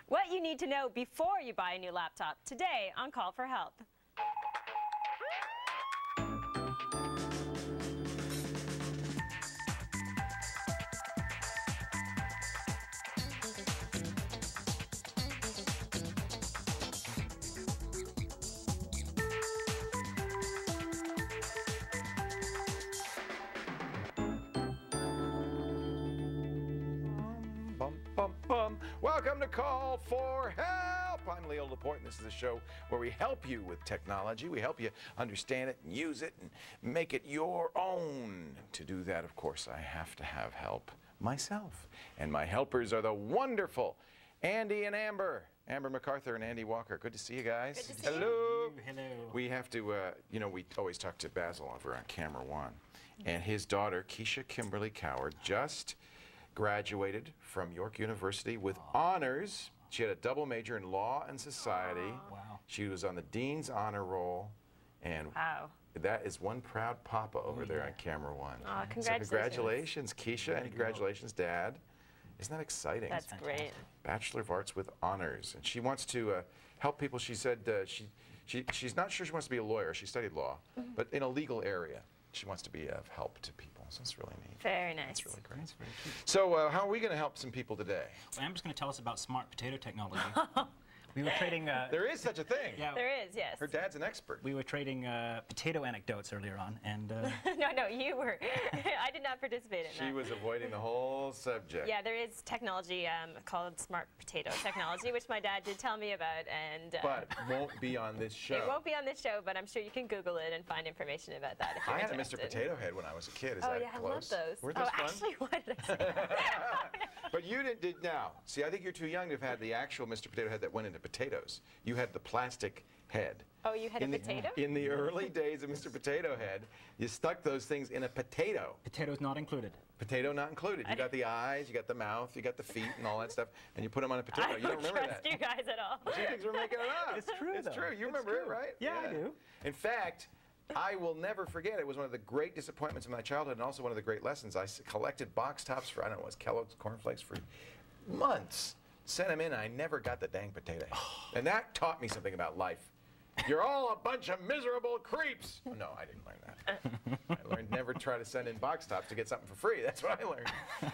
What you need to know before you buy a new laptop today on Call for Help. Welcome to Call for Help. I'm Leo Laporte, and this is a show where we help you with technology. We help you understand it and use it and make it your own. To do that, of course, I have to have help myself. And my helpers are the wonderful Andy and Amber. Amber MacArthur and Andy Walker. Good to see you guys. Good to see Hello. you. Hello. We have to, we always talk to Basil over on camera one. And his daughter, Keisha Kimberly Coward, just graduated from York University with honors. She had a double major in law and society. Wow. She was on the dean's honor roll, and Wow. that is one proud papa over there on camera one. Aw, So congratulations. congratulations, Keisha, and congratulations, Dad. Isn't that exciting? That's great. Bachelor of Arts with honors, and she wants to help people. She said she's not sure she wants to be a lawyer. She studied law, but in a legal area, she wants to be of help to people. So it's really neat. Very nice. That's really great. That's very cute. So how are we going to help some people today? Amber's going to tell us about smart potato technology. We were trading. There is such a thing. Yeah. There is, yes. Her dad's an expert. We were trading potato anecdotes earlier on, and No, you were. I did not participate in that. She was avoiding the whole subject. Yeah, there is technology called smart potato technology, which my dad did tell me about, and But won't be on this show. it won't be on this show, but I'm sure you can Google it and find information about that if you're I had a Mr. interested. Potato Head when I was a kid. Is Oh that yeah, close? I love those. Weren't Oh, those fun? actually, why did I say that? But you did now. See, I think you're too young to have had the actual Mr. Potato Head that went into potatoes. You had the plastic head. Oh, you had a potato? In the early days of Mr. Potato Head, you stuck those things in a potato. potatoes not included. Potato not included. You got the eyes, you got the mouth, you got the feet and all that stuff, and you put them on a potato. I You don't remember trust that. you guys at all. She thinks we're making it up. It's true, It's though. true. You It's remember it, true. right? Yeah, I do. In fact, I will never forget. It was one of the great disappointments of my childhood, and also one of the great lessons. I collected box tops for, I don't know, it was Kellogg's cornflakes for months. Sent them in, and I never got the dang potato head. And that taught me something about life. You're all a bunch of miserable creeps. No, I didn't learn that. I learned never try to send in box tops to get something for free. That's what I learned.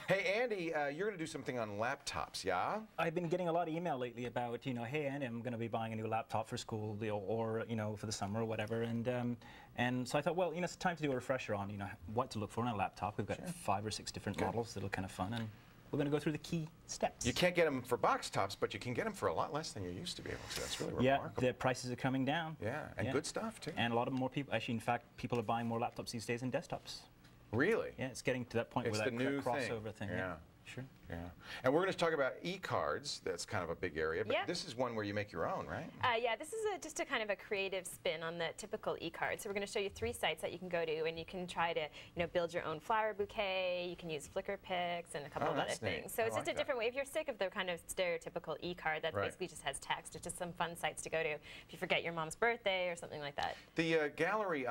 Hey, Andy, you're going to do something on laptops, yeah? I've been getting a lot of email lately about, hey, Andy, I'm going to be buying a new laptop for school, or for the summer or whatever, and so I thought, well, it's time to do a refresher on, what to look for on a laptop. We've got 5 or 6 different models that are kind of fun, and we're going to go through the key steps. You can't get them for box tops, but you can get them for a lot less than you used to be able to. That's really remarkable. Yeah, the prices are coming down. Yeah, and good stuff, too. And a lot of more people, actually, in fact, people are buying more laptops these days than desktops. Really? Yeah, it's getting to that point It's where that the new crossover thing. Yeah. Sure. Yeah. And we're going to talk about e-cards. That's kind of a big area, but Yeah. this is one where you make your own, right? Yeah, this is just a kind of a creative spin on the typical e-card. So we're going to show you 3 sites that you can go to, and you can try to, build your own flower bouquet. You can use Flickr pics and a couple of other that's neat. things. So I it's like just a that. different way. If you're sick of the kind of stereotypical e-card that Right. basically just has text, it's just some fun sites to go to if you forget your mom's birthday or something like that. The gallery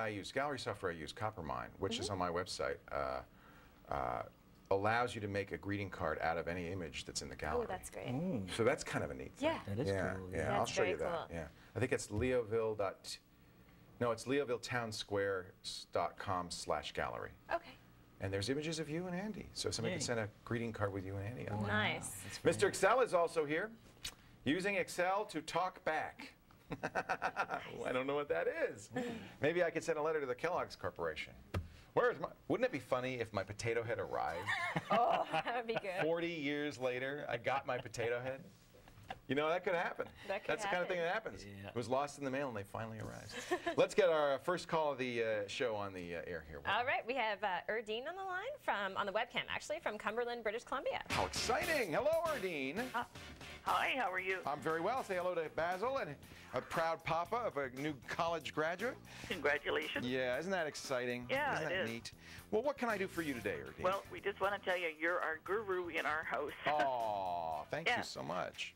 software I use, Coppermine, which is on my website, allows you to make a greeting card out of any image that's in the gallery. Oh, that's great. So that's kind of a neat thing. Yeah. That is Yeah, cool. yeah. I'll That's show you very that. cool. Yeah, I think it's it's leovilleTownSquare.com/gallery. Okay. And there's images of you and Andy, so somebody Yay. can send a greeting card with you and Andy on it. Nice. Mr. Excel is also here, using Excel to talk back. I don't know what that is. Maybe I could send a letter to the Kellogg's Corporation. Wouldn't it be funny if my potato head arrived? Oh, that would be good. 40 years later, I got my potato head. That could happen. That could That's the kind of thing that happen. happens. Yeah. It was lost in the mail and they finally arrived. Let's get our first call of the show on the air here. All right, we have Erdine on the line on the webcam, actually, from Cumberland, British Columbia. How exciting! Hello, Erdine. Hi, how are you? I'm very well. Say hello to Basil, and a proud papa of a new college graduate. Congratulations. Yeah, isn't that exciting? Yeah, isn't it that is. neat? Well, what can I do for you today, Erdine? Well, we just want to tell you you're our guru in our house. oh, thank Yeah. you so much.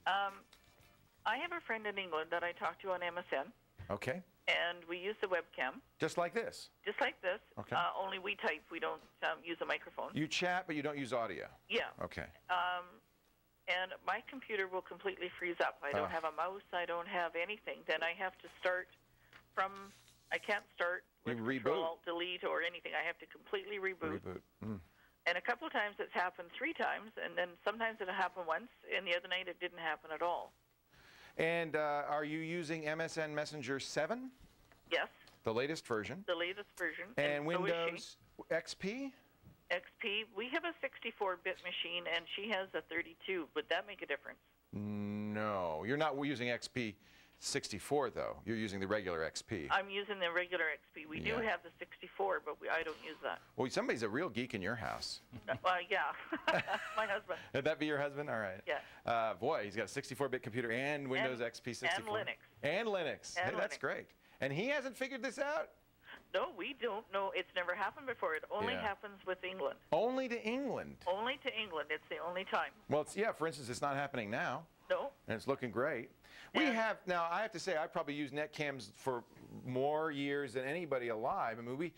I have a friend in England that I talk to on MSN, Okay, and we use the webcam, just like this. just like this. Okay. Only we type. We don't use a microphone. You chat, but you don't use audio. Yeah. Okay. and my computer will completely freeze up. I don't have a mouse. I don't have anything. Then I have to start from. I can't start with Control Alt Delete or anything. I have to completely reboot. And a couple of times it's happened 3 times, and then sometimes it'll happen once, and the other night it didn't happen at all. And are you using MSN Messenger 7? Yes. The latest version? The latest version. And so Windows XP? XP. We have a 64-bit machine, and she has a 32. Would that make a difference? No. You're not using XP 64, though. You're using the regular XP. I'm using the regular XP. We do have the 64, but I don't use that. Well, somebody's a real geek in your house. Well, yeah. My husband. Would that be your husband? All right. Yeah. Boy, he's got a 64-bit computer and Windows XP 64. And Linux. And Linux. And hey, that's great. And he hasn't figured this out? No, we don't know. It's never happened before. It only happens with England. Only to England? Only to England. It's the only time. Well, for instance, it's not happening now. No. And it's looking great. We have, now I have to say, I probably used netcams for more years than anybody alive. I mean,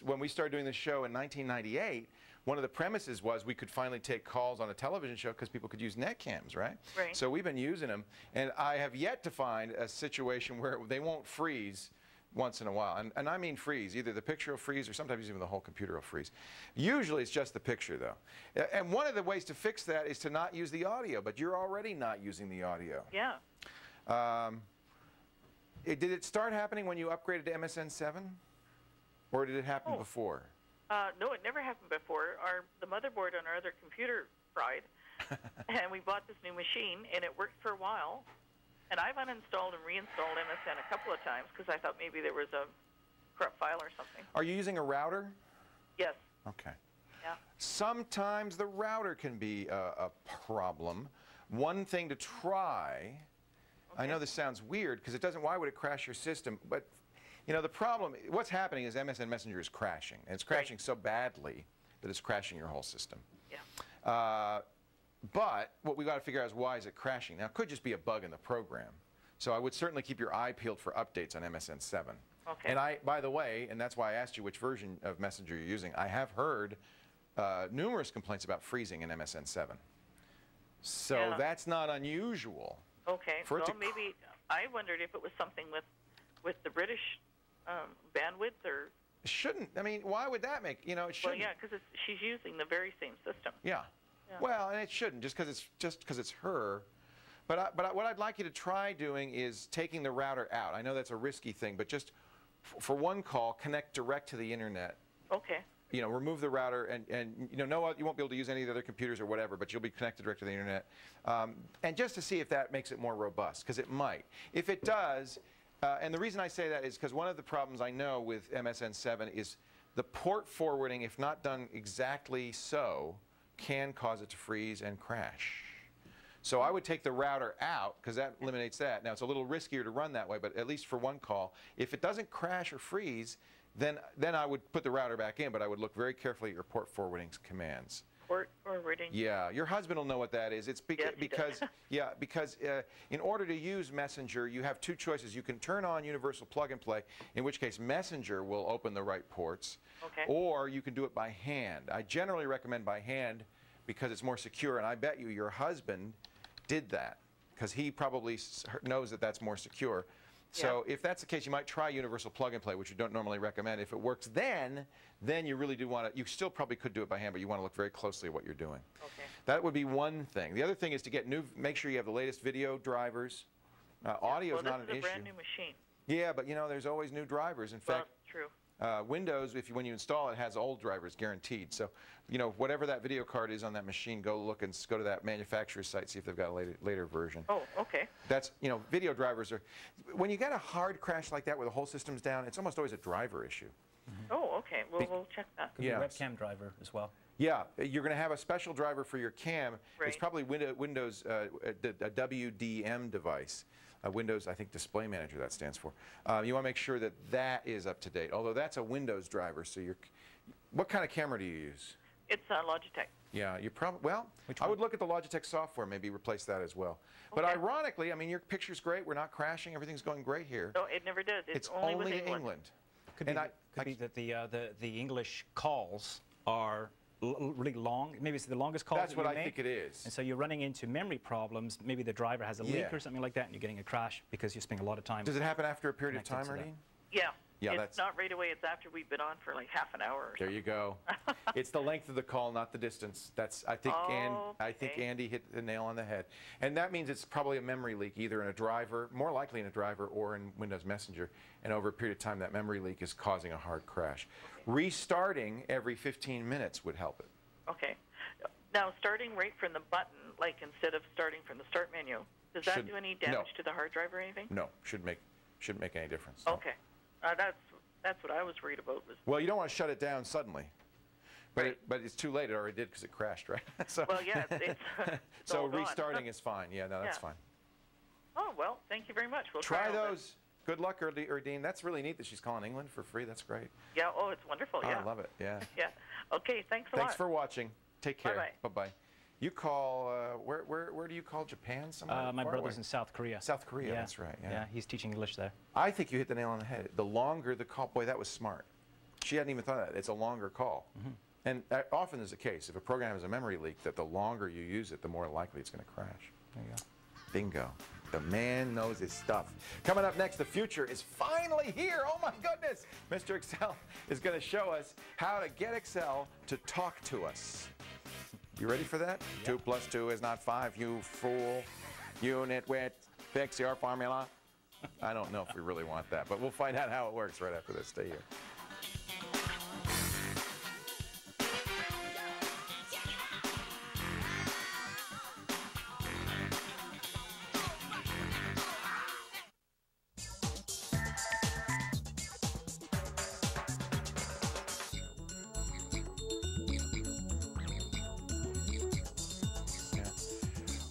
when we started doing this show in 1998, one of the premises was we could finally take calls on a television show because people could use netcams, right? Right. So we've been using them, and I have yet to find a situation where they won't freeze once in a while. And I mean freeze. Either the picture will freeze or sometimes even the whole computer will freeze. Usually it's just the picture, though. And one of the ways to fix that is to not use the audio, but you're already not using the audio. Yeah. Did it start happening when you upgraded to MSN 7? Or did it happen before? No, it never happened before. The motherboard on our other computer fried, and we bought this new machine, and it worked for a while. And I've uninstalled and reinstalled MSN a couple of times because I thought maybe there was a corrupt file or something. Are you using a router? Yes. Okay. Yeah. Sometimes the router can be a problem. One thing to try, I know this sounds weird because it doesn't, why would it crash your system? But, you know, the problem, what's happening is MSN Messenger is crashing. And it's crashing so badly that it's crashing your whole system. Yeah. But what we got to figure out is why is it crashing. Now, it could just be a bug in the program. So I would certainly keep your eye peeled for updates on MSN 7. Okay. And by the way, and that's why I asked you which version of Messenger you're using, I have heard numerous complaints about freezing in MSN 7. So that's not unusual. Okay. Well, maybe I wondered if it was something with the British bandwidth or... It shouldn't. I mean, why would that make, you know, it shouldn't. Well, yeah, because she's using the very same system. Yeah. Well, and it shouldn't, just because it's her. But what I'd like you to try doing is taking the router out. I know that's a risky thing, but just for one call, connect direct to the internet. Okay. You know, remove the router, and you know, you won't be able to use any of the other computers or whatever, but you'll be connected direct to the internet. And just to see if that makes it more robust, because it might. If it does, and the reason I say that is because one of the problems I know with MSN 7 is the port forwarding, if not done exactly so, can cause it to freeze and crash. So I would take the router out because that eliminates that. Now it's a little riskier to run that way, but at least for one call, if it doesn't crash or freeze, then I would put the router back in, but I would look very carefully at your port forwarding commands. Port forwarding. Yeah, your husband will know what that is. It's yes, because in order to use Messenger, you have 2 choices. You can turn on Universal Plug and Play, in which case Messenger will open the right ports. Okay. Or you can do it by hand. I generally recommend by hand because it's more secure, and I bet you your husband did that because he probably knows that that's more secure. So if that's the case, you might try Universal Plug and Play, which you don't normally recommend. If it works then you really do want to, you still probably could do it by hand, but you want to look very closely at what you're doing. Okay. That would be one thing. The other thing is to get make sure you have the latest video drivers. Audio is not an issue. Well, this is a brand new machine. Yeah, but you know, there's always new drivers. In fact, true. Windows, when you install it, has old drivers guaranteed. So, you know, whatever that video card is on that machine, go look and go to that manufacturer's site, see if they've got a later version. Oh, okay. That's, you know, video drivers are, when you get a hard crash like that where the whole system's down, it's almost always a driver issue. Oh, okay. Well, we'll check that. Could be a webcam driver as well. Yeah, you're going to have a special driver for your cam. Right. It's probably Windows, a WDM device. Windows, I think, Display Manager, that stands for. You want to make sure that that is up to date, although that's a Windows driver. So what kind of camera do you use? It's Logitech. Yeah, you probably, well, I would look at the Logitech software, maybe replace that as well. Okay. But ironically, I mean, your picture's great. We're not crashing. Everything's going great here. No, it never does. It's only with England. Could be that the English calls are really long. Maybe it's the longest calls That's that you what I make. think it is. And so you're running into memory problems. Maybe the driver has a leak or something like that, and you're getting a crash because you're spending a lot of time. Does it happen after a period of time, connected to Erdine? Yeah. Yeah, it's that's not right away. It's after we've been on for like half an hour. Or there you go. It's the length of the call, not the distance. That's I think Andy hit the nail on the head. And that means it's probably a memory leak, either in a driver, more likely in a driver, or in Windows Messenger. And over a period of time, that memory leak is causing a hard crash. Restarting every 15 minutes would help it. Okay. Now, starting right from the button, like instead of starting from the start menu, does that do any damage to the hard drive or anything? No, shouldn't make any difference. No. Okay. That's what I was worried about. Well, you don't want to shut it down suddenly. But, Right. but it's too late. It already did because it crashed, right? So, Well, yeah, it's so all gone. restarting is fine. Yeah, no, that's Yeah. fine. Oh, well, thank you very much. We'll Try all that. those. Good luck, Erdine. That's really neat that she's calling England for free. That's great. Yeah, oh, it's wonderful, yeah. I love it, yeah. Yeah. Okay, thanks a lot. Thanks for watching. Take care. Bye-bye. Bye-bye. You call, where do you call Japan? Somewhere My far brother's away? in South Korea. South Korea, Yeah. that's right, yeah. Yeah, he's teaching English there. I think you hit the nail on the head. The longer the call, boy, that was smart. She hadn't even thought of that. It's a longer call. And that often is the case. If a program has a memory leak, that the longer you use it, the more likely it's going to crash. There you go. Bingo. The man knows his stuff. Coming up next, the future is finally here. Oh my goodness. Mr. Excel is going to show us how to get Excel to talk to us. You ready for that? Yeah. 2 plus 2 is not 5, you fool. Unit width, fix your formula. I don't know if we really want that, but we'll find out how it works right after this. Stay here.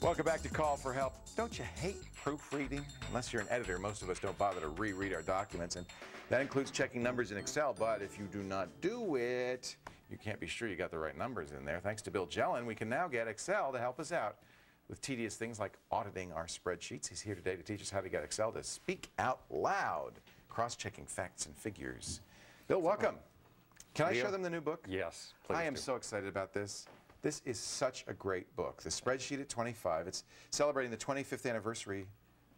Welcome back to Call for Help. Don't you hate proofreading? Unless you're an editor, most of us don't bother to reread our documents, and that includes checking numbers in Excel, but if you do not do it, you can't be sure you got the right numbers in there. Thanks to Bill Jelen, we can now get Excel to help us out with tedious things like auditing our spreadsheets. He's here today to teach us how to get Excel to speak out loud, cross-checking facts and figures. Bill, welcome. Can I show them the new book? Yes, please I am do. so excited about this. This is such a great book. The Spreadsheet at 25. It's celebrating the 25th anniversary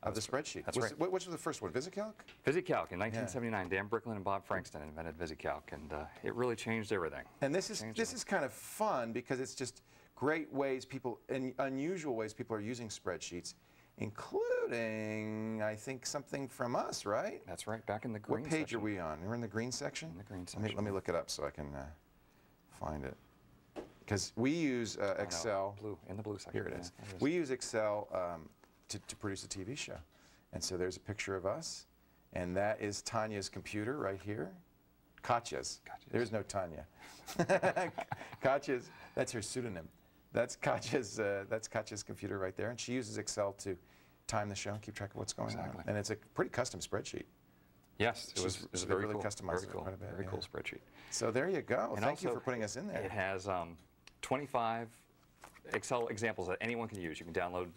of the spreadsheet. That's right. Which was the first one? VisiCalc? VisiCalc in 1979. Dan Bricklin and Bob Frankston invented VisiCalc, and it really changed everything. And this is kind of fun because it's just great ways unusual ways people are using spreadsheets, including, I think, something from us, right? That's right, back in the green What page section. are we on? We're in the green section? In the green Let section. me look it up so I can find it. Because we use I know, Excel. blue, in the blue section. Here it yeah, is. there We use Excel to produce a TV show. And so there's a picture of us, and that is Tanya's computer right here. Katya's. There's no Tanya. Katya's, that's her pseudonym. That's Katya's computer right there, and she uses Excel to time the show and keep track of what's going on. And it's a pretty custom spreadsheet. Yes, it was She's very really cool. customized Very it cool. quite a bit, Very yeah. cool spreadsheet. So there you go. And Thank you also, for putting us in there. It has 25 Excel examples that anyone can use. You can download,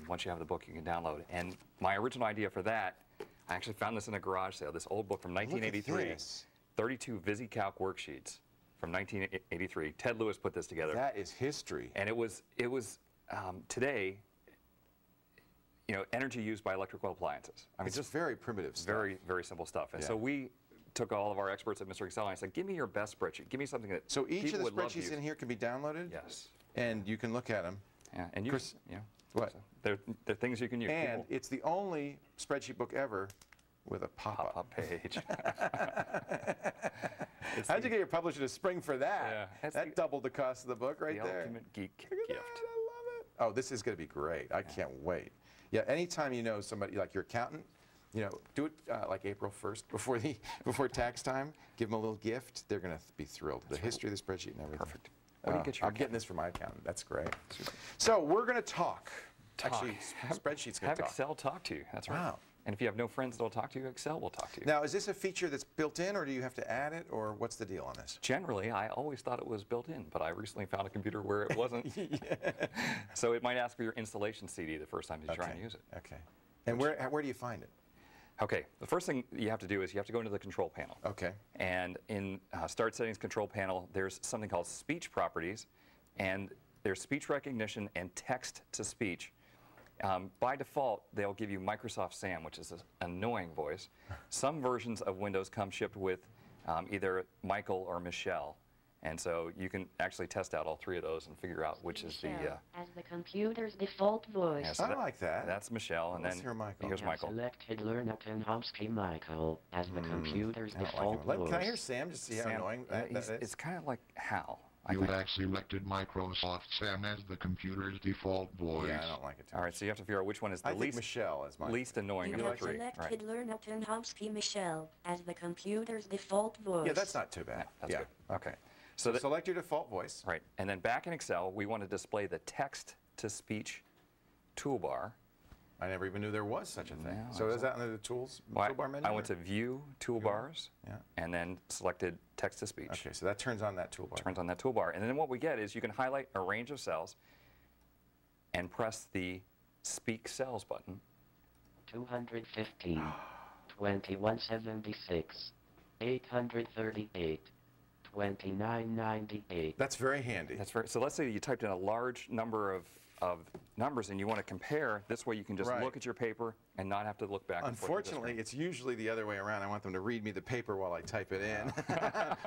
once you have the book, you can download. And my original idea for that, I actually found this in a garage sale, this old book from 1983. Look at this. 32 VisiCalc worksheets from 1983. Ted Lewis put this together. That is history. And it was today, you know, energy used by electrical appliances. I mean, It's just very primitive stuff. very, very simple stuff. And Yeah. so we took all of our experts at Mr. Excel and I said, give me your best spreadsheet. Give me something that So each people of the would love to spreadsheets use. in here can be downloaded? Yes. And you can look at them. Yeah, and you, Chris, you know, what? so they're things you can use. And People- it's the only spreadsheet book ever with a pop-up. pop-up page. How'd you get your publisher to spring for that? Yeah. That's That the- doubled the cost of the book right the there. ultimate geek Look at gift. that, I love it. Oh, this is going to be great. I can't wait. Yeah, anytime you know somebody, like your accountant, you know, do it like April 1st before tax time. Give them a little gift. They're going to be thrilled. The history of the spreadsheet and everything. Perfect. What do you get your I'm getting this from my accountant. That's great. So we're going to talk. Actually, spreadsheet's going Have to talk. Excel talk to you. That's right. Wow. And if you have no friends that'll talk to you, Excel will talk to you. Now, is this a feature that's built in, or do you have to add it, or what's the deal on this? Generally, I always thought it was built in, but I recently found a computer where it wasn't. So it might ask for your installation CD the first time you try and use it. Okay. And where do you find it? Okay, the first thing you have to do is you have to go into the control panel. Okay. And in Start Settings control panel, there's something called Speech Properties, and there's speech recognition and text-to-speech. By default, they'll give you Microsoft Sam, which is an annoying voice. Some versions of Windows come shipped with either Michael or Michelle. And so you can actually test out all three of those and figure out which is the... as the computer's default voice. Yeah, so I like that. That's Michelle, and then here's Michael. Selected Lernakenhowski Michael as the computer's default voice. Can I hear Sam just see how annoying that is? It's kind of like Hal. You have selected Microsoft Sam as the computer's default voice. Yeah, I don't like it. All right, so you have to figure out which one is the Michelle is least annoying of the three. You have selected Lernakenhowski Michelle as the computer's default voice. Yeah, that's not too bad. That's good. Okay. So select your default voice. Right, and then back in Excel, we want to display the text-to-speech toolbar. I never even knew there was such a thing. No, so is that under the toolbar menu? I went to View, Toolbars, and then selected text-to-speech. Okay, so that turns on that toolbar. Turns on that toolbar, and then what we get is you can highlight a range of cells and press the Speak Cells button. 215, 2176, 838. 2998. That's very handy. So let's say you typed in a large number of numbers and you want to compare. This way you can just look at your paper and not have to look back. Unfortunately, it's usually the other way around. I want them to read me the paper while I type it in.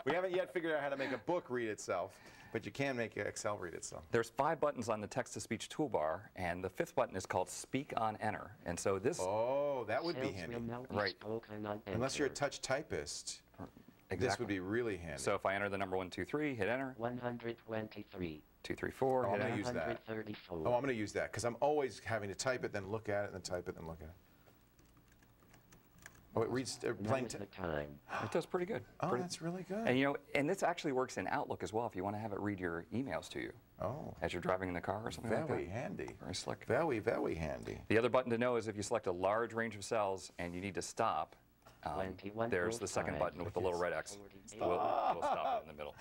We haven't yet figured out how to make a book read itself, but you can make Excel read itself. There's 5 buttons on the text-to-speech toolbar, and the 5th button is called Speak on Enter. And so this... Oh, that would be handy. Right. Unless you're a touch typist. Exactly. This would be really handy. So if I enter the number 1, 2, 3, hit enter. 123. 2, 3, 4, hit I'm going enter. to use that. 134. Oh, I'm going to use that because I'm always having to type it, then look at it, then type it, then look at it. Oh, it reads plain time. It does pretty good. Oh, that's really good. And and this actually works in Outlook as well if you want to have it read your emails to you. Oh. As you're driving in the car or something like that. Very handy. Very slick. Very, very handy. The other button to know is if you select a large range of cells and you need to stop, there's the second button with the little red X. We'll stop it in the middle.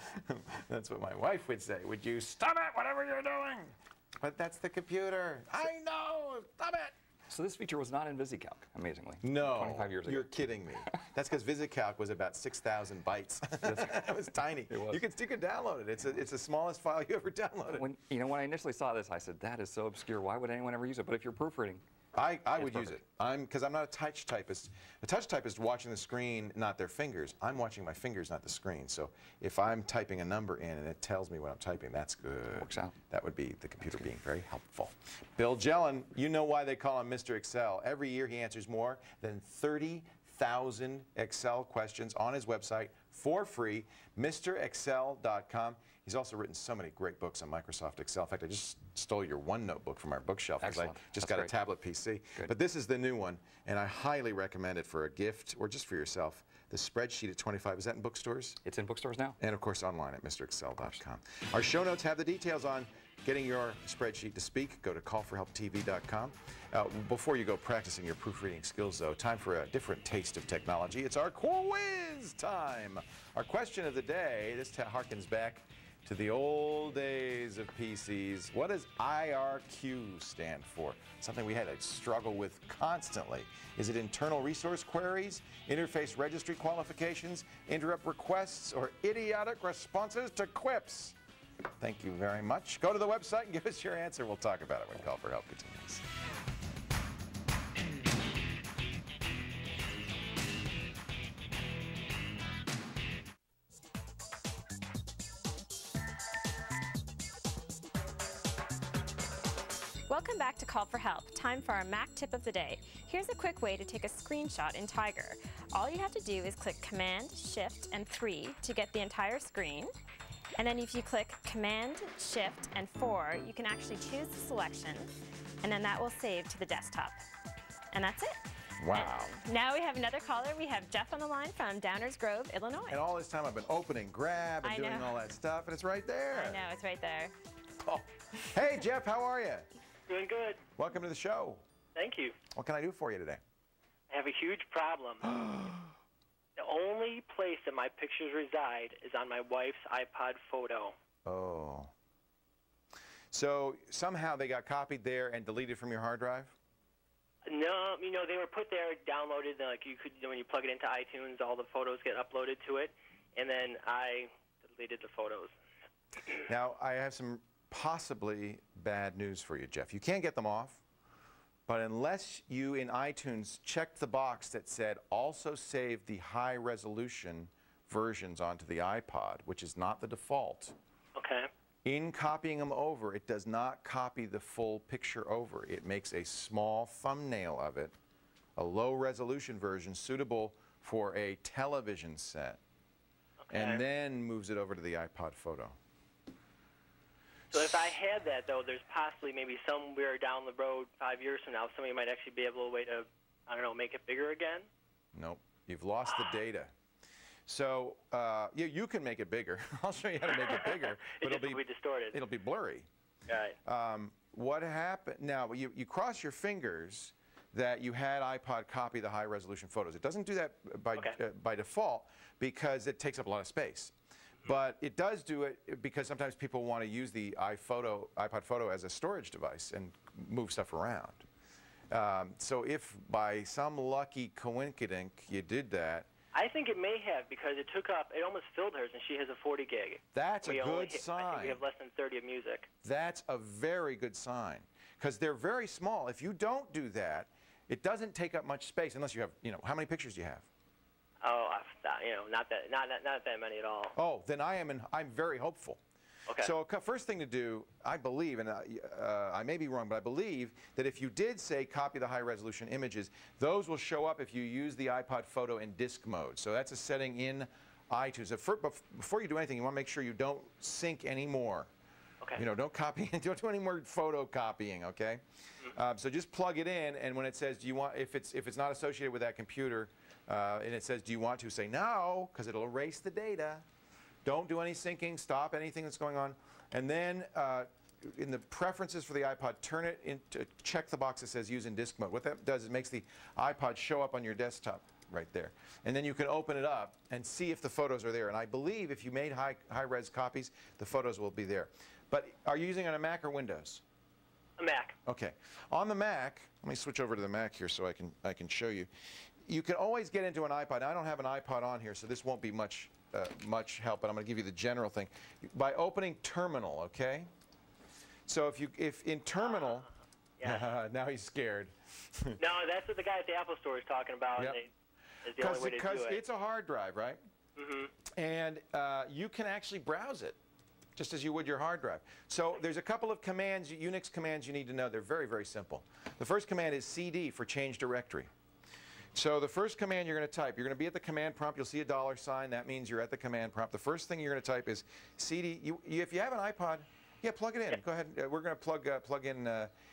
That's what my wife would say. Would you stop it, whatever you're doing? But that's the computer. I know. Stop it. So this feature was not in VisiCalc, amazingly. No. 25 years ago. You're kidding me. That's because VisiCalc was about 6,000 bytes. It was tiny. It was. You can download it. It's the smallest file you ever downloaded. When I initially saw this, I said, that is so obscure. Why would anyone ever use it? But if you're proofreading, I would use it. Because I'm not a touch typist. A touch typist watching the screen, not their fingers. I'm watching my fingers, not the screen. So if I'm typing a number in and it tells me what I'm typing, that's good. Works out. That would be the computer being very helpful. Bill Jelen, you know why they call him Mr. Excel. Every year he answers more than 30,000 Excel questions on his website for free, MrExcel.com. He's also written so many great books on Microsoft Excel. In fact, I just stole your OneNote book from our bookshelf because I just got a tablet PC. Good. But this is the new one, and I highly recommend it for a gift or just for yourself. The Spreadsheet at 25, is that in bookstores? it's in bookstores now. And of course online at MrExcel.com. Our show notes have the details on getting your spreadsheet to speak. Go to callforhelptv.com. Before you go practicing your proofreading skills, though, time for a different taste of technology. It's our quiz time. Our question of the day, this harkens back to the old days of PCs. What does IRQ stand for? Something we had to struggle with constantly. Is it internal resource queries, interface registry qualifications, interrupt requests, or idiotic responses to quips? Thank you very much. Go to the website and give us your answer. We'll talk about it when Call for Help continues. Welcome back to Call for Help. Time for our Mac tip of the day. Here's a quick way to take a screenshot in Tiger. All you have to do is click Command, Shift, and 3 to get the entire screen. And then if you click Command, Shift, and 4, you can actually choose the selection, and then that will save to the desktop. And that's it. Wow. And now we have another caller. We have Jeff on the line from Downers Grove, Illinois. And all this time I've been opening, grab, and doing all that stuff, and it's right there. I know, it's right there. Oh. Hey, Jeff, how are you? Doing good. Welcome to the show. Thank you. What can I do for you today? I have a huge problem. The only place that my pictures reside is on my wife's iPod photo. Oh. So somehow they got copied there and deleted from your hard drive? No, you know, they were put there, downloaded, like you could, when you plug it into iTunes, all the photos get uploaded to it, and then I deleted the photos. Now, I have some possibly bad news for you, Jeff. You can't get them off, but unless you in iTunes checked the box that said also save the high resolution versions onto the iPod, which is not the default. Okay. In copying them over, it does not copy the full picture over. It makes a small thumbnail of it, a low resolution version suitable for a television set, and then moves it over to the iPod Photo. So if I had that, though, there's possibly maybe somewhere down the road, 5 years from now, somebody might actually be able to way to, I don't know, make it bigger again? Nope. You've lost the data. So you can make it bigger. I'll show you how to make it bigger. But it'll be distorted. It'll be blurry. Right. What happened? Now, you cross your fingers that you had iPod copy the high-resolution photos. It doesn't do that by default because it takes up a lot of space. But it does do it because sometimes people want to use the iPod Photo as a storage device and move stuff around. So if by some lucky coincidence you did that, I think it may have, because it took up, it almost filled hers, and she has a 40 gig. That's a good sign. I think we have less than 30 of music. That's a very good sign, because they're very small. If you don't do that, it doesn't take up much space unless you have, you know, how many pictures do you have? Oh, you know, not that many at all. Oh, then I'm very hopeful. Okay. So first thing to do, I believe, and I may be wrong, but I believe that if you did say copy the high-resolution images, those will show up if you use the iPod Photo in disk mode. So that's a setting in iTunes. Before you do anything, you want to make sure you don't sync anymore. Okay. You know, don't copy, don't do any more photo copying. Okay. So just plug it in, and when it says, do you want, if it's not associated with that computer, and it says, do you want to, say no, because it'll erase the data. Don't do any syncing, stop anything that's going on. And then in the preferences for the iPod, turn it into, check the box that says use in disk mode. What that does is it makes the iPod show up on your desktop right there. And then you can open it up and see if the photos are there. And I believe if you made high-res copies, the photos will be there. But are you using it on a Mac or Windows? A Mac. Okay. On the Mac, let me switch over to the Mac here so I can show you. You can always get into an iPod. Now, I don't have an iPod on here, so this won't be much help, but I'm going to give you the general thing. By opening Terminal, okay? So if in Terminal, now he's scared. No, that's what the guy at the Apple Store is talking about. Yep. It's the only way to do it. Because it's a hard drive, right? Mm-hmm. And you can actually browse it, just as you would your hard drive. So there's a couple of commands, Unix commands you need to know. They're very, very simple. The first command is CD for change directory. So the first command you're going to type, you're going to be at the command prompt. You'll see a $sign. That means you're at the command prompt. The first thing you're going to type is CD. If you have an iPod, plug it in. Go ahead. We're going to plug in.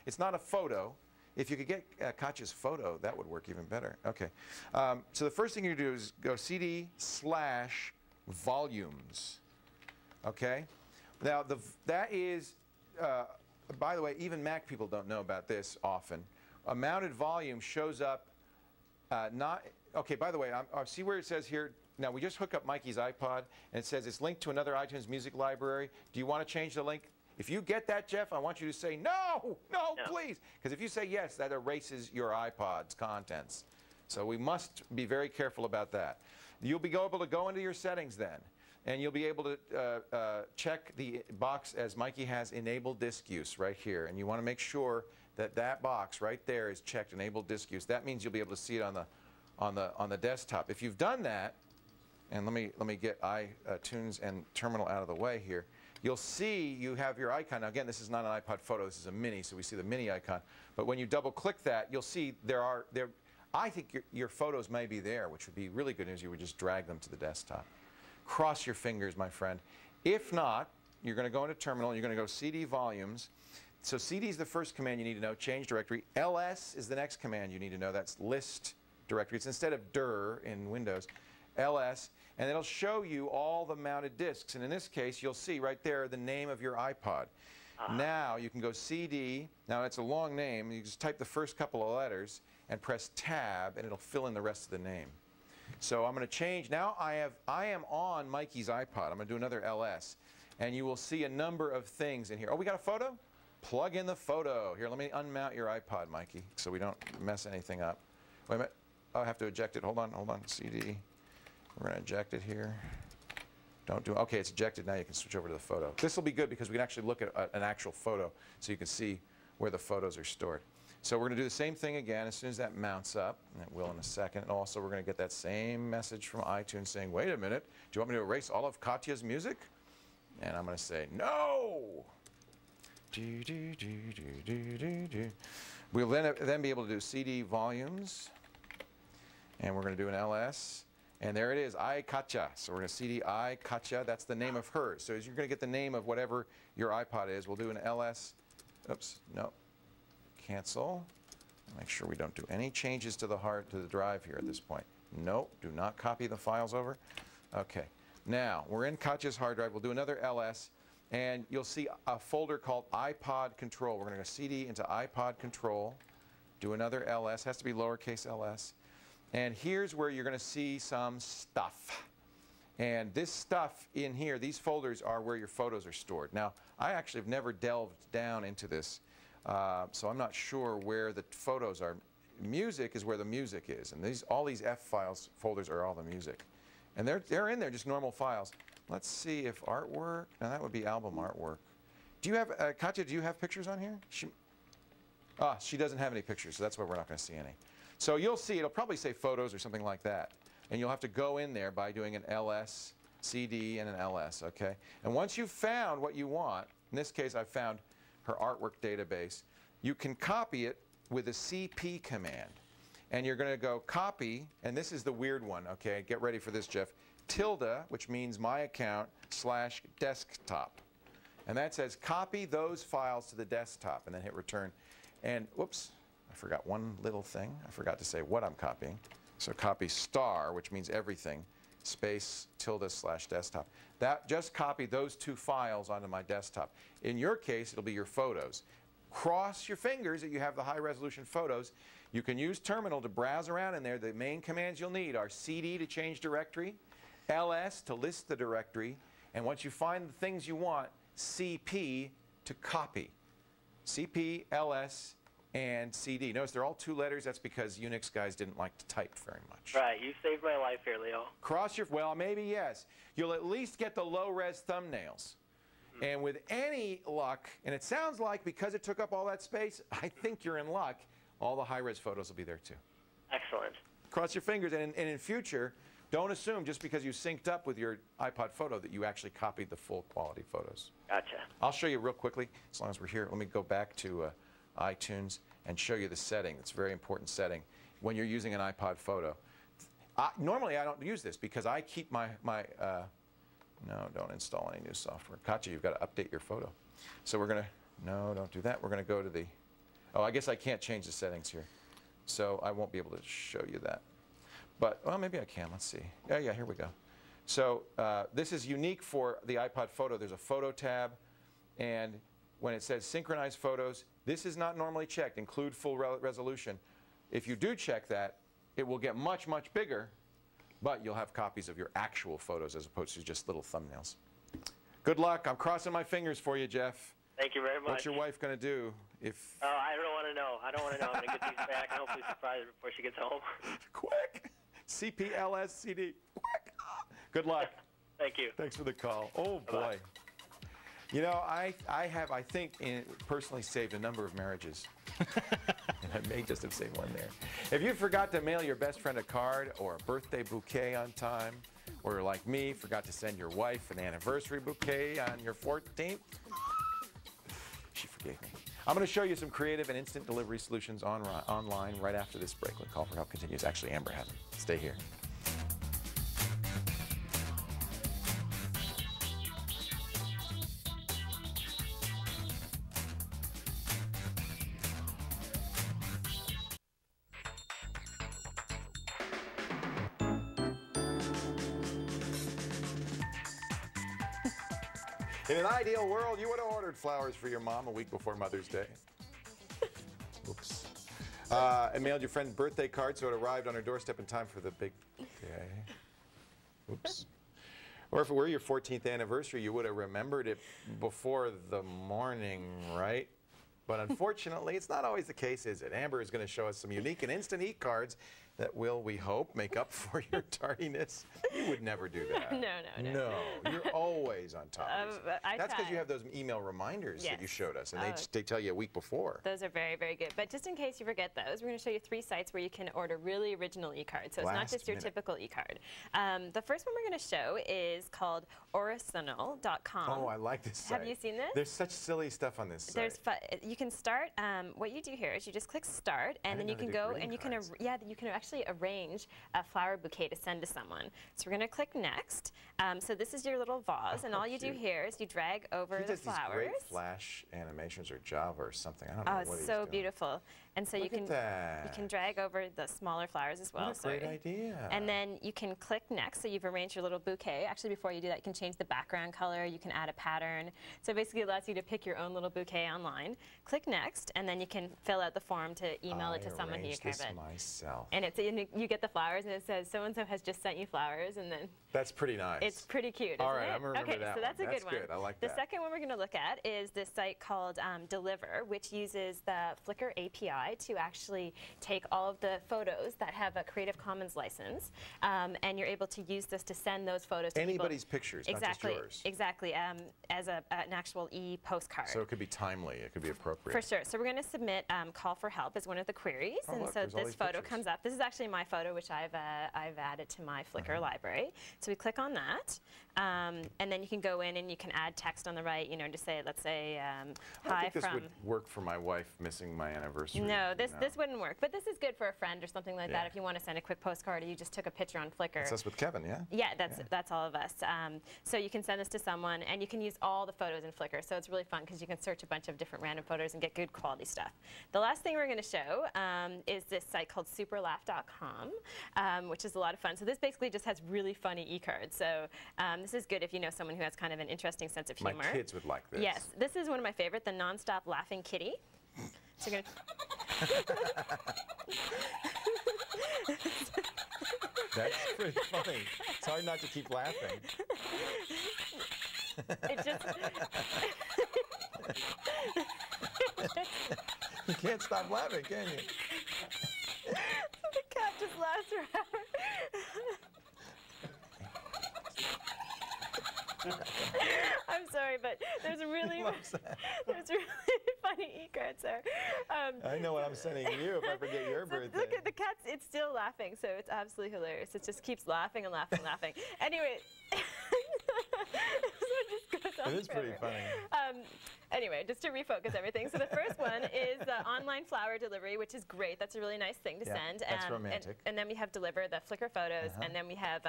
It's not a photo. If you could get Katya's photo, that would work even better. Okay. So the first thing you do is go CD/volumes. Okay. Now that is, by the way, even Mac people don't know about this often. A mounted volume shows up. Okay, by the way, I see where it says here, now we just hook up Mikey's iPod, and it says it's linked to another iTunes music library. Do you want to change the link? If you get that, Jeff, I want you to say, no, please. Because if you say yes, that erases your iPod's contents. So we must be very careful about that. You'll be able to go into your settings then, and you'll be able to check the box as Mikey has enabled disk use right here. And you want to make sure that box right there is checked, enabled disk use. That means you'll be able to see it on the desktop. If you've done that, and let me get iTunes and Terminal out of the way here. You'll see you have your icon. Now again, this is not an iPod Photo. This is a Mini, so we see the Mini icon. But when you double-click that, you'll see I think your photos may be there, which would be really good news. You would just drag them to the desktop. Cross your fingers, my friend. If not, you're going to go into Terminal. And you're going to go CD volumes. So CD is the first command you need to know, change directory. LS is the next command you need to know. That's list directory. It's instead of dir in Windows, LS. And it'll show you all the mounted disks. And in this case, you'll see right there the name of your iPod. Now you can go CD. Now it's a long name. You just type the first couple of letters and press Tab, and it'll fill in the rest of the name. So I'm going to change. Now I am on Mikey's iPod. I'm going to do another LS. And you will see a number of things in here. Oh, we got a photo? plug in the photo. Here, let me unmount your iPod, Mikey, so we don't mess anything up. Wait a minute. Oh, I have to eject it. Hold on. CD. We're going to eject it here. Don't do it. Okay, it's ejected. Now you can switch over to the photo. This will be good because we can actually look at an actual photo so you can see where the photos are stored. So we're going to do the same thing again as soon as that mounts up, and it will in a second. And also we're going to get that same message from iTunes saying, wait a minute, do you want me to erase all of Katya's music? And I'm going to say, no! We'll then be able to do CD volumes, and we're going to do an LS. And there it is, I Katya. So we're going to CD I Katya. That's the name of her. So as you're going to get the name of whatever your iPod is, we'll do an LS. Oops, no. Cancel. Make sure we don't do any changes to the drive here at this point. Nope, do not copy the files over. Okay, now we're in Katya's hard drive. We'll do another LS, and you'll see a folder called iPod Control. We're going to go CD into iPod Control, do another LS, has to be lowercase ls. And here's where you're going to see some stuff. And this stuff in here, these folders are where your photos are stored. Now, I actually have never delved down into this, so I'm not sure where the photos are. Music is where the music is, and all these F files folders are all the music. And they're in there, just normal files. Let's see if artwork, now that would be album artwork. Do you have, Katya, do you have pictures on here? She doesn't have any pictures, so that's why we're not going to see any. So you'll see, it'll probably say photos or something like that. And you'll have to go in there by doing an LS, CD, and an LS, okay? And once you've found what you want, in this case I've found her artwork database, you can copy it with a CP command. And you're going to go copy, and this is the weird one, okay? Get ready for this, Jeff. Tilde, which means my account, / desktop. And that says copy those files to the desktop, and then hit return. And whoops. I forgot one little thing. I forgot to say what I'm copying. So copy star, which means everything, space tilde / desktop. That just copy those two files onto my desktop. In your case, it'll be your photos. Cross your fingers that you have the high resolution photos. You can use Terminal to browse around in there. The main commands you'll need are CD to change directory, LS to list the directory, and once you find the things you want, CP to copy. CP, LS, and CD. Notice they're all 2 letters. That's because Unix guys didn't like to type very much. Right. You saved my life here, Leo. Cross your, well, maybe yes. You'll at least get the low-res thumbnails. And with any luck, and it sounds like because it took up all that space, I think you're in luck, all the high-res photos will be there too. Excellent. Cross your fingers, and in future, don't assume just because you synced up with your iPod photo that you actually copied the full quality photos. Gotcha. I'll show you real quickly, as long as we're here. Let me go back to iTunes and show you the setting. It's a very important setting when you're using an iPod photo. Normally, I don't use this because I keep my no, don't install any new software. Katya, you've got to update your photo. So we're going to, no, don't do that. We're going to go to the, oh, I guess I can't change the settings here. So I won't be able to show you that. But, well, maybe I can. Let's see. Yeah, here we go. So this is unique for the iPod photo. There's a photo tab, and when it says synchronize photos, this is not normally checked, include full resolution. If you do check that, it will get much, much bigger, but you'll have copies of your actual photos as opposed to just little thumbnails. Good luck. I'm crossing my fingers for you, Jeff. Thank you very much. What's your wife going to do if... Oh, I don't want to know. I don't want to know. I'm going to get these back and hopefully surprise her before she gets home. Quick! CPLS CD. Quick! Good luck. Thank you. Thanks for the call. Oh, boy. You know, I think, personally saved a number of marriages. And I may just have saved one there. If you forgot to mail your best friend a card or a birthday bouquet on time, or like me, forgot to send your wife an anniversary bouquet on your 14th, she forgave me. I'm going to show you some creative and instant delivery solutions online right after this break when Call for Help continues. Actually, Amber has them. Stay here. In an ideal world, you would have ordered flowers for your mom a week before Mother's Day. Oops. And mailed your friend birthday card so it arrived on her doorstep in time for the big day. Oops. Or if it were your 14th anniversary, you would have remembered it before the morning, right? But unfortunately, it's not always the case, is it? Amber is going to show us some unique and instant e-cards that will, we hope, make up for your tardiness. You would never do that. No. You're always on top of this. That's because you have those email reminders that you Yes. showed us, and they tell you a week before. Those are very, very good. But just in case you forget those, we're going to show you 3 sites where you can order really original e-cards. So it's not just your typical e-card. The first one we're going to show is called Orisinal.com. Oh, I like this site. Have you seen this? There's such silly stuff on this site. You can start. What you do here is you just click Start, and then you can go and you can actually arrange a flower bouquet to send to someone. So we're going to click Next. So this is your little vase, and all you do here is you drag over the flowers. These great Flash animations or Java or something. I don't know what he's it's so doing. beautiful. And so you can drag over the smaller flowers as well. What a great idea. And then you can click Next. So you've arranged your little bouquet. Actually, before you do that, you can change the background color. You can add a pattern. So basically, it allows you to pick your own little bouquet online. Click Next, and then you can fill out the form to email it to someone who you care about. Myself. And you get the flowers, and it says so and so has just sent you flowers, and then. That's pretty nice. It's pretty cute. All right, isn't it? I'm gonna remember that so that's one. a good one. That's good. I like the that. The second one we're going to look at is this site called Deliver, which uses the Flickr API to actually take all of the photos that have a Creative Commons license, and you're able to use this to send those photos to anybody's people. pictures, exactly, not just yours. Exactly, as an actual e-postcard. So it could be timely. It could be appropriate. For sure. So we're going to submit call for help as one of the queries, Oh, and look, so there's all this these photo pictures. comes up. This is actually my photo, which I've added to my Flickr library. So we click on that, and then you can go in and you can add text on the right. You know, to say, let's say, I hi think this from. would work for my wife missing my anniversary. No, this you know. this wouldn't work. But this is good for a friend or something like Yeah. that. If you want to send a quick postcard, or you just took a picture on Flickr. That's us with Kevin, yeah? Yeah, that's all of us. So you can send this to someone, and you can use all the photos in Flickr. So it's really fun because you can search a bunch of different random photos and get good quality stuff. The last thing we're going to show is this site called Superlaugh.com, which is a lot of fun. So this basically just has really funny e-cards. So this is good if you know someone who has kind of an interesting sense of humor. My kids would like this. Yes, this is one of my favorite, the Nonstop Laughing Kitty. So you're That's pretty funny. It's hard not to keep laughing. It just. You can't stop laughing, can you? The cat just laughs forever. I'm sorry, but there's really funny e-cards there. I know what I'm sending you if I forget your birthday. Look at the cat; it's still laughing, so it's absolutely hilarious. It just keeps laughing and laughing and laughing. Anyway, so it just goes on It is pretty forever. funny. Anyway, just to refocus everything. So the first one is online flower delivery, which is great. That's a really nice thing to send. That's romantic. And then we have Deliver, the Flickr photos, and then we have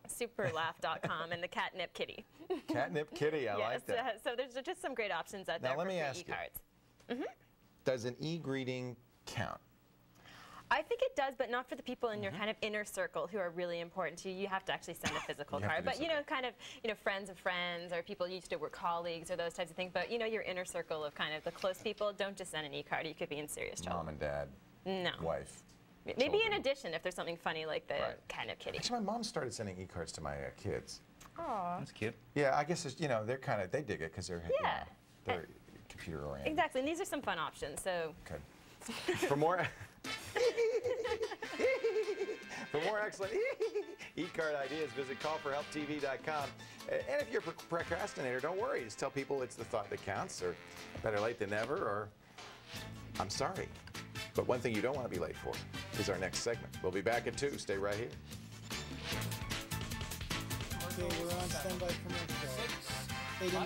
Superlaugh.com and the Catnip Kitty. Catnip Kitty, I like that. So there's just some great options out there Now let for me free ask e-cards. you, does an e-greeting count? I think it does, but not for the people in your kind of inner circle who are really important to you. You have to actually send a physical card. But, you know, kind of, friends of friends or people you used to work colleagues or those types of things. But, your inner circle of kind of the close people, don't just send an e-card. You could be in serious trouble. Mom and dad, No. wife. Maybe in addition, if there's something funny like the Catnip Kitty. Actually, my mom started sending e-cards to my kids. Aww. That's cute. Yeah, I guess it's, they dig it because they're computer oriented. Exactly, and these are some fun options. So. Good. For more excellent e-card ideas, visit callforhelptv.com. And if you're a procrastinator, don't worry. Just tell people it's the thought that counts, or better late than never, or I'm sorry. But one thing you don't want to be late for is our next segment. We'll be back at 2. Stay right here. Okay, we're on standby commercial. 8 in the key.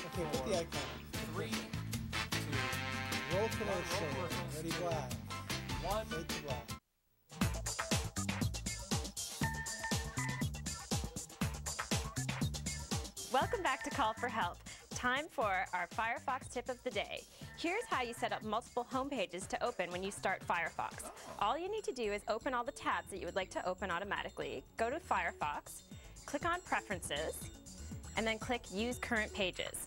Okay, put the icon. 3, 2, roll commercial. Ready, black. 1. Fade to black. Welcome back to Call for Help. Time for our Firefox tip of the day. Here's how you set up multiple home pages to open when you start Firefox. All you need to do is open all the tabs that you would like to open automatically. Go to Firefox, click on Preferences, and then click Use Current Pages.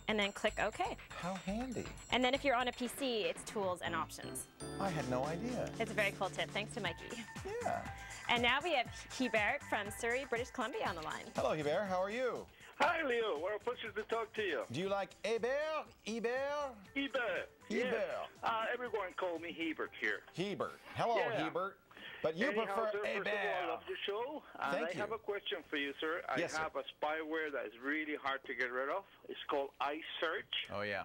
And then click OK. How handy. And then if you're on a PC, it's Tools and Options. I had no idea. It's a very cool tip. Thanks to Mikey. Yeah. And now we have Hubert from Surrey, British Columbia on the line. Hello, Hubert. How are you? Hi, Leo. What a pleasure to talk to you. Do you like Hebert? Hebert? Hebert. Hebert. Yes. Everyone call me Hebert here. Hebert. Hello, Hebert. But you Anyhow, prefer sir, Hebert. First of all, I love the show. And Thank I you. have a question for you, sir. Yes, I have a spyware that is really hard to get rid of. It's called iSearch. Oh, yeah.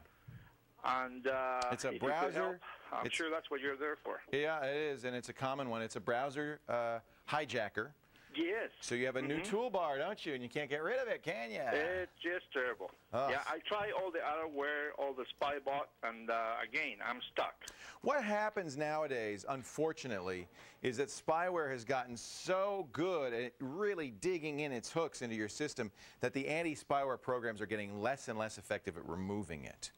And it's a if you could browser. help, I'm sure that's what you're there for. Yeah, it is, and it's a common one. It's a browser hijacker. Yes. So you have a new toolbar, don't you? And you can't get rid of it, can you? It's just terrible. Ugh. Yeah, I try all the otherware, all the SpyBot, and again, I'm stuck. What happens nowadays, unfortunately, is that spyware has gotten so good at really digging in its hooks into your system that the anti-spyware programs are getting less and less effective at removing it.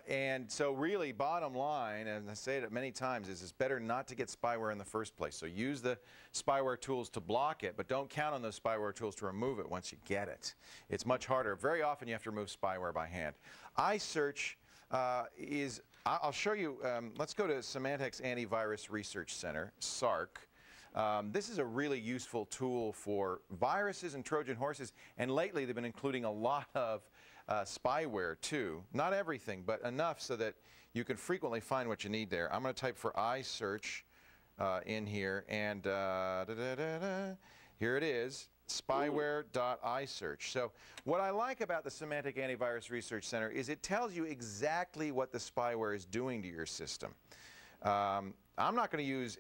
And so really, bottom line, and I say it many times, is it's better not to get spyware in the first place. So use the spyware tools to block it, but don't count on those spyware tools to remove it once you get it. It's much harder. Very often you have to remove spyware by hand. iSearch is, I'll show you, let's go to Symantec's Antivirus Research Center, SARC. This is a really useful tool for viruses and Trojan horses, and lately they've been including a lot of spyware too. Not everything, but enough so that you can frequently find what you need there. I'm going to type for iSearch in here, and here it is, spyware.iSearch. So what I like about the Symantec Antivirus Research Center is it tells you exactly what the spyware is doing to your system. I'm not going to use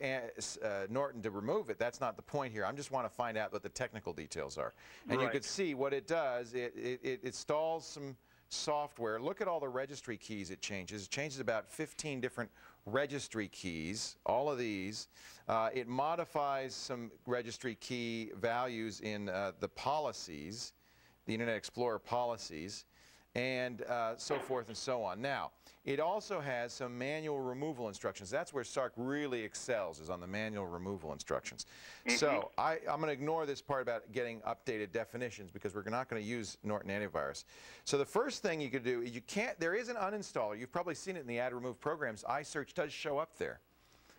Norton to remove it. That's not the point here. I just want to find out what the technical details are. And you could see what it does. It installs some software. Look at all the registry keys it changes. It changes about 15 different registry keys, all of these. It modifies some registry key values in the policies, the Internet Explorer policies, and so forth and so on. Now, it also has some manual removal instructions. That's where SARC really excels, is on the manual removal instructions. So I'm going to ignore this part about getting updated definitions because we're not going to use Norton Antivirus. So the first thing you could do is there is an uninstaller. You've probably seen it in the add remove programs. iSearch does show up there.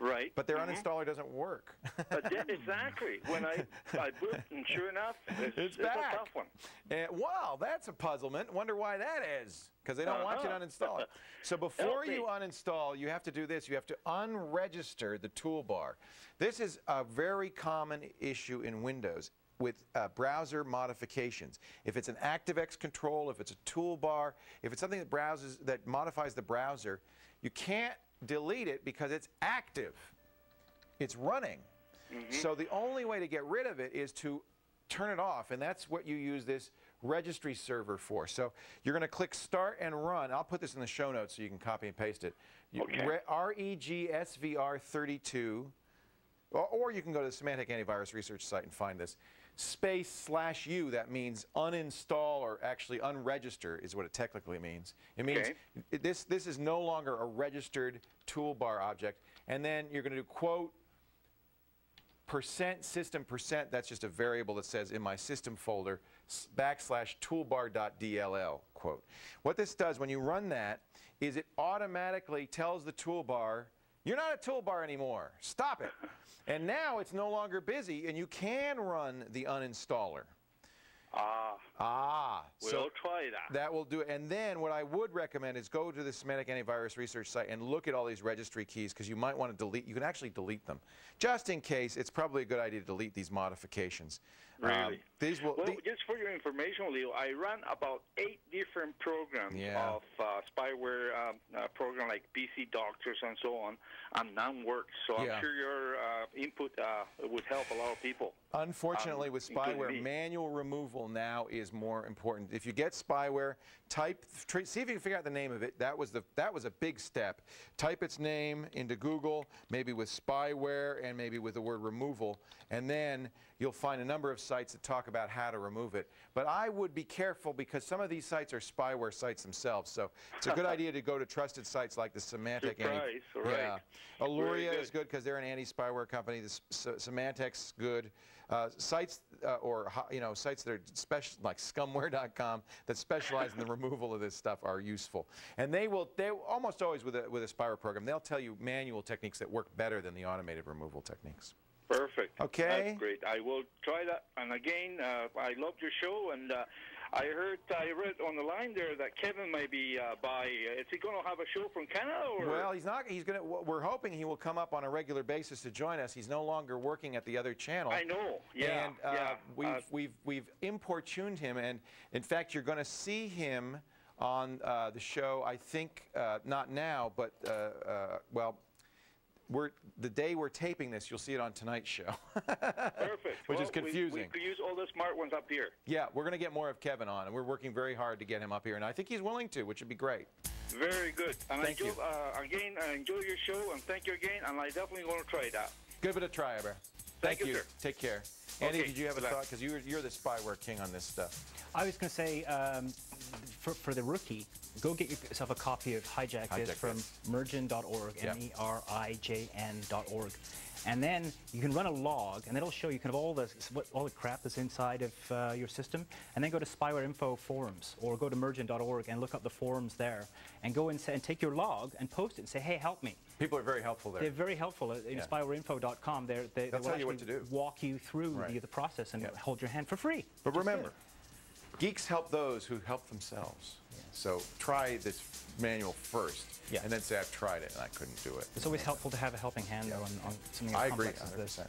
Right. But their uninstaller doesn't work. Exactly. When I boot, and sure enough, it's back. a tough one. Wow, that's a puzzlement. Wonder why that is. Because they don't want you to uninstall it. So before you uninstall, you have to do this. You have to unregister the toolbar. This is a very common issue in Windows with browser modifications. If it's an ActiveX control, if it's a toolbar, if it's something that modifies the browser, you can't delete it because it's active. It's running. So the only way to get rid of it is to turn it off, and that's what you use this registry server for. So you're going to click Start and Run. I'll put this in the show notes so you can copy and paste it. REGSVR32, or you can go to the Symantec Antivirus Research site and find this. /U, that means uninstall, or actually unregister is what it technically means. It means this is no longer a registered toolbar object. And then you're going to do quote %system%, that's just a variable that says in my system folder /toolbar.dll, quote. What this does when you run that is it automatically tells the toolbar, you're not a toolbar anymore, stop it. And now it's no longer busy, and you can run the uninstaller. We'll try that. That will do it. And then what I would recommend is go to the Symantec Antivirus Research site and look at all these registry keys, because you might want to delete. You can actually delete them. Just in case, it's probably a good idea to delete these modifications. Really? Just for your information, Leo, I run about 8 different programs of spyware program like PC Doctors and so on, and none works. So I'm sure your input would help a lot of people. Unfortunately, with spyware, manual removal now is more important. If you get spyware, see if you can figure out the name of it. That was a big step. Type its name into Google, maybe with spyware and maybe with the word removal, and then you'll find a number of sites that talk about how to remove it. But I would be careful because some of these sites are spyware sites themselves. So it's a good idea to go to trusted sites like the Symantec. Alluria is good because they're an anti-spyware company. Symantec's good. Sites sites that are special, like scumware.com, that specialize in the removal of this stuff are useful. And they almost always with a spyware program, they'll tell you manual techniques that work better than the automated removal techniques. Perfect. Okay. That's great. I will try that. And again, I love your show, and I read on the line there that Kevin might be by. Is he going to have a show from Canada? Or? Well, he's not. He's going to. We're hoping he will come up on a regular basis to join us. He's no longer working at the other channel. I know. Yeah. And we've importuned him, and in fact, you're going to see him on the show. I think not now, but well. The day we're taping this, you'll see it on tonight's show. Perfect. Which is confusing. We could use all the smart ones up here. Yeah, we're going to get more of Kevin on, and we're working very hard to get him up here, and I think he's willing to, which would be great. Very good. And thank you. Again, I enjoy your show, and thank you again, and I definitely want to try that. Give it a try, Albert. Thank you, sir. Take care. Andy, Okay. did you have a thought? Because you're the spyware king on this stuff. I was going to say, for the rookie, go get yourself a copy of Hijack This from Merjn.org, MERIJN.org. And then you can run a log, and it'll show you kind of all the crap that's inside of your system. And then go to Spyware Info forums, or go to Merjn.org and look up the forums there, and go and take your log and post it and say, hey, help me. People are very helpful there. They're very helpful. In spywareinfo.com, they will tell you what to do. Walk you through the process and hold your hand for free. But remember, geeks help those who help themselves. Yeah. So try this manual first, and then say, I've tried it and I couldn't do it. It's always helpful to have a helping hand though, on something as complex as this.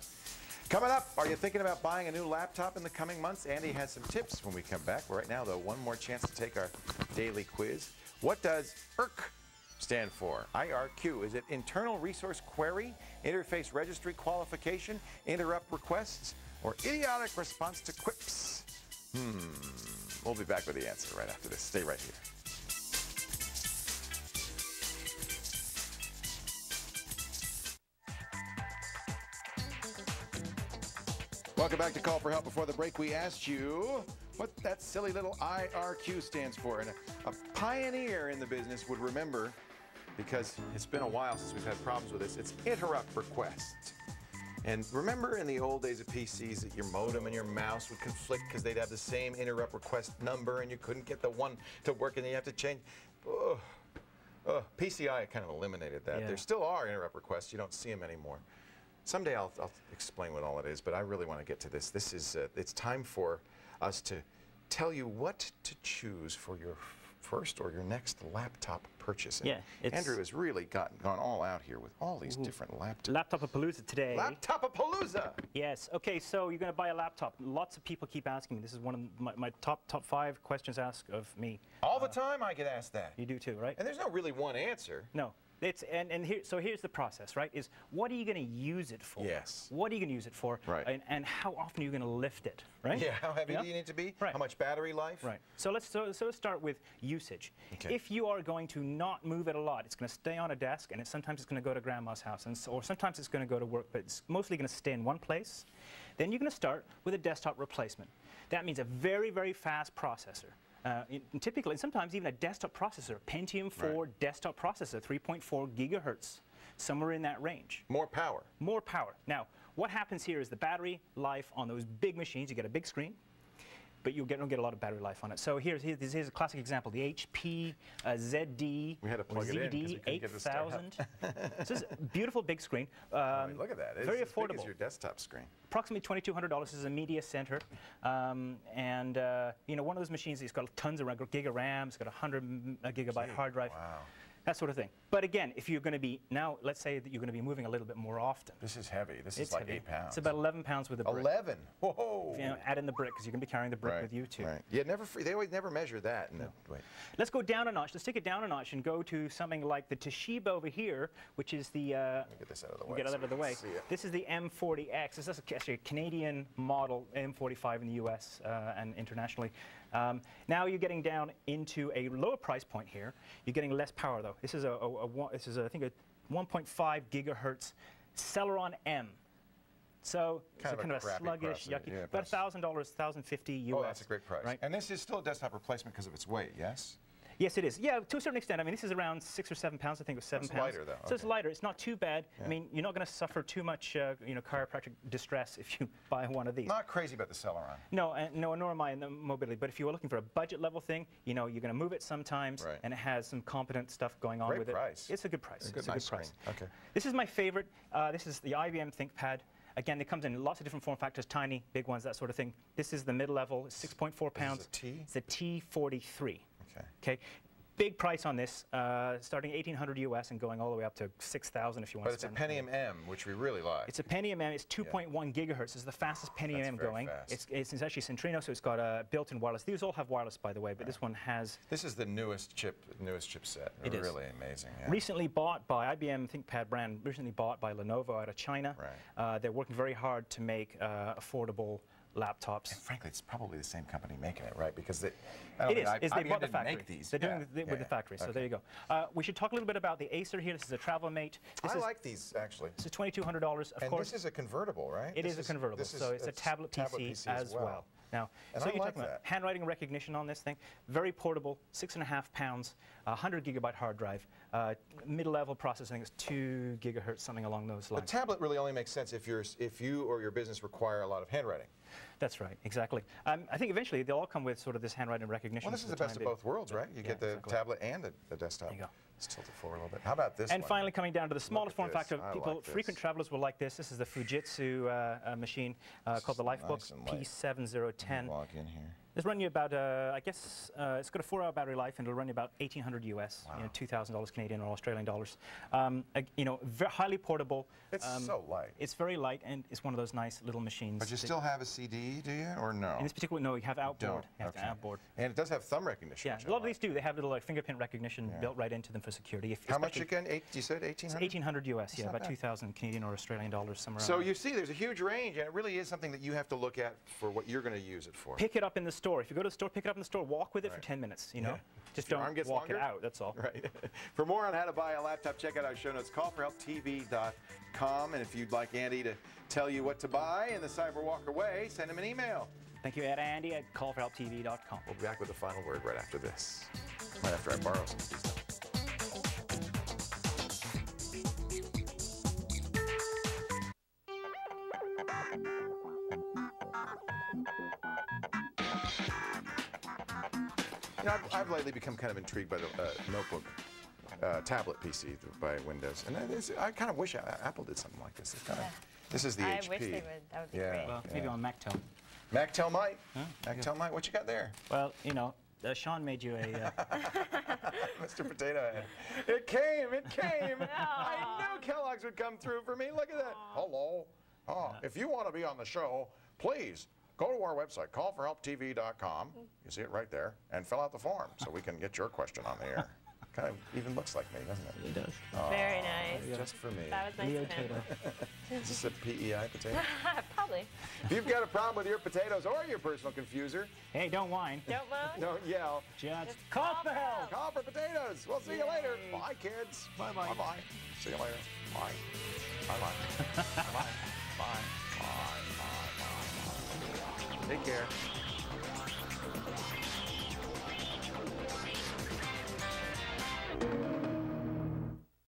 Coming up, are you thinking about buying a new laptop in the coming months? Andy has some tips when we come back. Right now, though, one more chance to take our daily quiz. What does IRQ stand for? IRQ. Is it Internal Resource Query, Interface Registry Qualification, Interrupt Requests, or Idiotic Response to Quips? We'll be back with the answer right after this. Stay right here. Welcome back to Call for Help. Before the break, we asked you what that silly little IRQ stands for. And a pioneer in the business would remember, because it's been a while since we've had problems with this, it's interrupt request. And remember in the old days of PCs that your modem and your mouse would conflict because they'd have the same interrupt request number and you couldn't get the one to work and then you have to change. PCI kind of eliminated that. Yeah. There still are interrupt requests. You don't see them anymore. Someday I'll explain what all it is, but I really want to get to this. This is, it's time for us to tell you what to choose for your first or your next laptop purchase. And Andrew has really gone all out here with all these different laptops. Laptopapalooza today. Laptopapalooza! Yes. Okay, so you're going to buy a laptop. Lots of people keep asking me. This is one of my top 5 questions asked of me. All the time I get asked that. You do too, right? And there's no really one answer. No. So here's the process, right? Is what are you going to use it for? Yes. What are you going to use it for? Right. And how often are you going to lift it? Right. Yeah. How heavy do you need to be? Right. How much battery life? Right. So let's start with usage. Okay. If you are going to not move it a lot, it's going to stay on a desk, and sometimes it's going to go to grandma's house, or sometimes it's going to go to work, but it's mostly going to stay in one place. Then you're going to start with a desktop replacement. That means a very, very fast processor. Typically, sometimes even a desktop processor, Pentium 4 desktop processor, 3.4 gigahertz, somewhere in that range. More power. More power. Now, what happens here is the battery life on those big machines, you get a big screen, but you don't get a lot of battery life on it. So here's a classic example, the HP ZD we had to plug ZD 8000. This is a beautiful big screen. Look at that. It's very as affordable. big as your desktop screen. Approximately $2,200. This is a media center, and you know, one of those machines that's got tons of gig of RAM. It's got a 100 gigabyte hard drive. Wow. That sort of thing. But again, if you're going to be let's say that you're going to be moving a little bit more often. This is heavy. This is like heavy. 8 pounds. It's about 11 pounds with a brick. 11. Whoa. If you add in the brick, because you're going to be carrying the brick with you too. Right. Yeah. They always never measure that. No. Wait. Let's go down a notch. Let's take it down a notch and go to something like the Toshiba over here, which is the. Let me get this out of the way. Get it out of the way. This is the M40X. This is actually a Canadian model, M45 in the U.S. And internationally. Now you're getting down into a lower price point here. You're getting less power though. This is I think a 1.5 gigahertz Celeron M. So it's kind of a sluggish, yucky, about $1,000, $1,050 US. Oh, that's a great price. Right? And this is still a desktop replacement because of its weight, yes? Yes, it is. Yeah, to a certain extent. I mean, this is around 6 or 7 pounds. I think it was 7 pounds. It's lighter, though. So it's lighter. It's not too bad. Yeah. I mean, you're not going to suffer too much, chiropractic distress if you buy one of these. Not crazy about the Celeron. No, nor am I in the mobility. But if you were looking for a budget level thing, you know, you're going to move it sometimes, and it has some competent stuff going on with it. Great price. It's a good price. It's a good price. Okay. This is my favorite. This is the IBM ThinkPad. Again, it comes in lots of different form factors, tiny, big ones, that sort of thing. This is the mid-level, 6.4 pounds. Is it a T? It's a T43. Okay. Okay. Big price on this, starting $1,800 US and going all the way up to $6,000 if you want to spend. But it's a Pentium M, which we really like. It's a Pentium M. It's 2.1 gigahertz. It's the fastest Pentium M going. Fast. It's actually Centrino, so it's got a built-in wireless. These all have wireless, by the way, but this one has. This is the newest chipset. It is really amazing. Yeah. Recently bought by IBM ThinkPad brand. Recently bought by Lenovo out of China. Right. They're working very hard to make affordable laptops. And frankly, it's probably the same company making it, right? Because they, they bought the factory. Make these. They're doing it with the factory, so there you go. We should talk a little bit about the Acer here. This is a TravelMate. I like these, actually. This is $2,200, of course. This is a convertible, right? It is a convertible, so it's a tablet PC as well. Now, and so I you're like talking about that. handwriting recognition on this thing. Very portable, 6.5 pounds, 100 gigabyte hard drive. Mid-level processing is 2 gigahertz, something along those lines. The tablet really only makes sense if you or your business require a lot of handwriting. That's right, exactly. I think eventually they'll all come with sort of this handwriting recognition. Well, this is the best of both worlds, right? You get the tablet and the desktop. There you go. Let's tilt it forward a little bit. How about this And one? finally, coming down to the smallest form factor, like frequent travelers will like this. This is the Fujitsu machine called the Lifebook P7010. Log in here. It's running you about, I guess, it's got a 4-hour battery life, and it'll run you about $1,800 US, $2,000 Canadian or Australian dollars. Very highly portable. It's so light. It's very light, and it's one of those nice little machines. But you still have a CD, do you, or no? In this particular, no, you have outboard. You have outboard. And it does have thumb recognition. Yeah, a lot of these do. They have little fingerprint recognition built right into them for security. How much again? You said 1,800? 1,800 US, yeah, about 2,000 Canadian or Australian dollars, somewhere. So you see, there's a huge range, and it really is something that you have to look at for what you're going to use it for. Pick it up in the store. If you go to the store, pick it up in the store. Walk with it for 10 minutes. You know, just don't walk it out. That's all. Right. For more on how to buy a laptop, check out our show notes. Callforhelptv.com, and if you'd like Andy to tell you what to buy in the Cyberwalker way, send him an email. Thank you, Andy at callforhelptv.com. We'll be back with the final word right after this. Right after I borrow some of these stuff. You know, I've lately become kind of intrigued by the notebook, tablet PC by Windows, and I kind of wish Apple did something like this. This is the HP. I wish they would. That would be great. Well, maybe on MacTel. MacTel might. Huh? MacTel might. What you got there? Well, you know, Sean made you a... Mr. Potato Head. It came. It came. I knew Kellogg's would come through for me. Look at that. Hello. If you want to be on the show, please go to our website, callforhelptv.com. You see it right there, and fill out the form so we can get your question on the air. Kind of even looks like me, doesn't it? It does. Very nice. Just for me. That was nice of him. Is this a PEI potato? Probably. If you've got a problem with your potatoes or your personal confuser, hey, don't whine. Don't moan. Don't yell. Just call for help. Call for potatoes. We'll see you later. Bye, kids. Bye-bye. Bye-bye. See you later. Bye. Bye-bye. Bye-bye. Bye. Bye. Bye. Bye. Take care.